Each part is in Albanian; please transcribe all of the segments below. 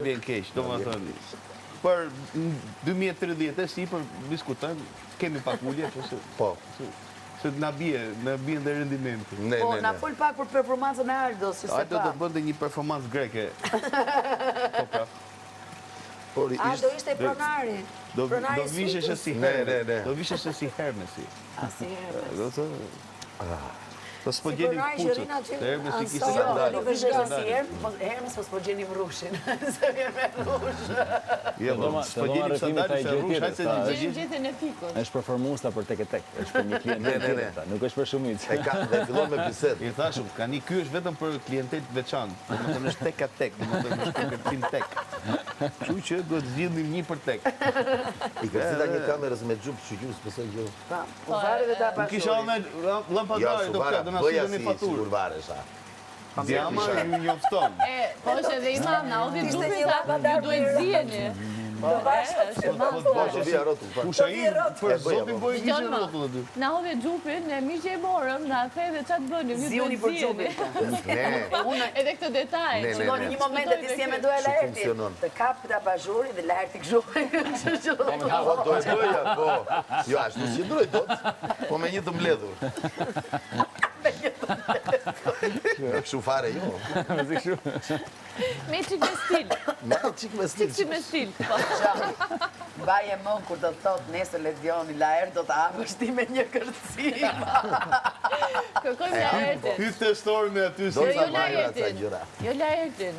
vjen keq, domethënë. Për 2030 sipër diskutojmë, kemi pak ulje, po. Se na bien dhe rendimenti. Po, na fol pak për performancën e Aldos, si se Aldo do të bënte një performancë greke. Aldo ishte pronari. Do visheshe si Hermes. Do visheshe si Hermesi. Si Hermes. Po s'po gjeni pucët. Hermes i kishte sandale. Hermes po gjeni rrushin. Se vjen me rrush. S'po gjeni sandale se rrush, hajtë se një Gjeni gjetën e fikut. Është për formusta për tek e tek, është për një klient, nuk është për shumicë. Dhe fillon me bisedë. I thashëm, tani ky është vetëm për klientet veçantë, domethënë është tek a tek, domethënë është kërkim tek. Kështu që duhet zgjidhnim një për tek. I kërcita një kamerës me xhup çuqus, besoj që. Po varet vetë pa. Kisha me lampadare doktor, do na sillni faturë. Urvaresh. Diama ju njofton. Po është edhe imam, na hodhi gjupin, ju duhet ziheni. Kushain, për zotin bojë kishë rrotull aty. Na hodhi gjupin, ne mirë që e morëm, na the ç'a të bënim, ju Zioni për ziheni. Edhe këtë detaj. Shikoni një moment e ti si e me doja Laerti. Të kap të abazhuri dhe Laerti kështu. Do e bëja, po. Jo, ashtu si droj dot, po me një të mbledhur. Kështu fare jo. Me qik me stil. Qik me stil. Qik me stil. Baje mën kur do të thot nesër Ledioni Laert do të apësh ti me një kërcim. Kërkojmë Laertin. Hy testor me aty Do si. të marrë ata gjëra. Jo Laertin.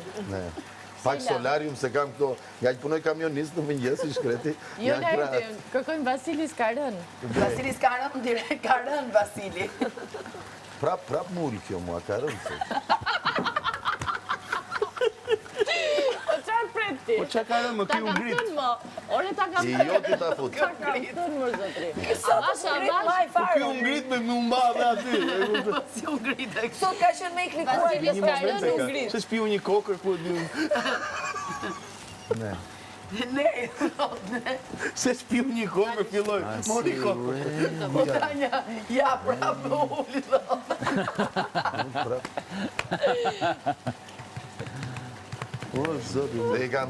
Pak solarium se kam këto, nga që punoj kamionist në mëngjes i shkreti. Jo Laertin, kërkojmë Vasili Skarën. Vasili Skarën, direkt Karën Vasili. Prap mul kjo mua, ka rëndë. Po qarë preti? Po qa ka rënë më kjo ngrit? Ta ka thënë më. Ore ta ka I thënë. jo ti ta fut. Ka thënë më zotri. Avash, Po kjo ngrit me më mba dhe aty. Si u ngritë. Sot ka qenë me i klikuar. Vasili Skarën u ngrit. Se shpiu një kokër, ku e Ne. Ne, Se shpiu një kokër, filloj. Mori kokër. po tanja, ja prap më uli dhe. O, zoti. Dhe i kam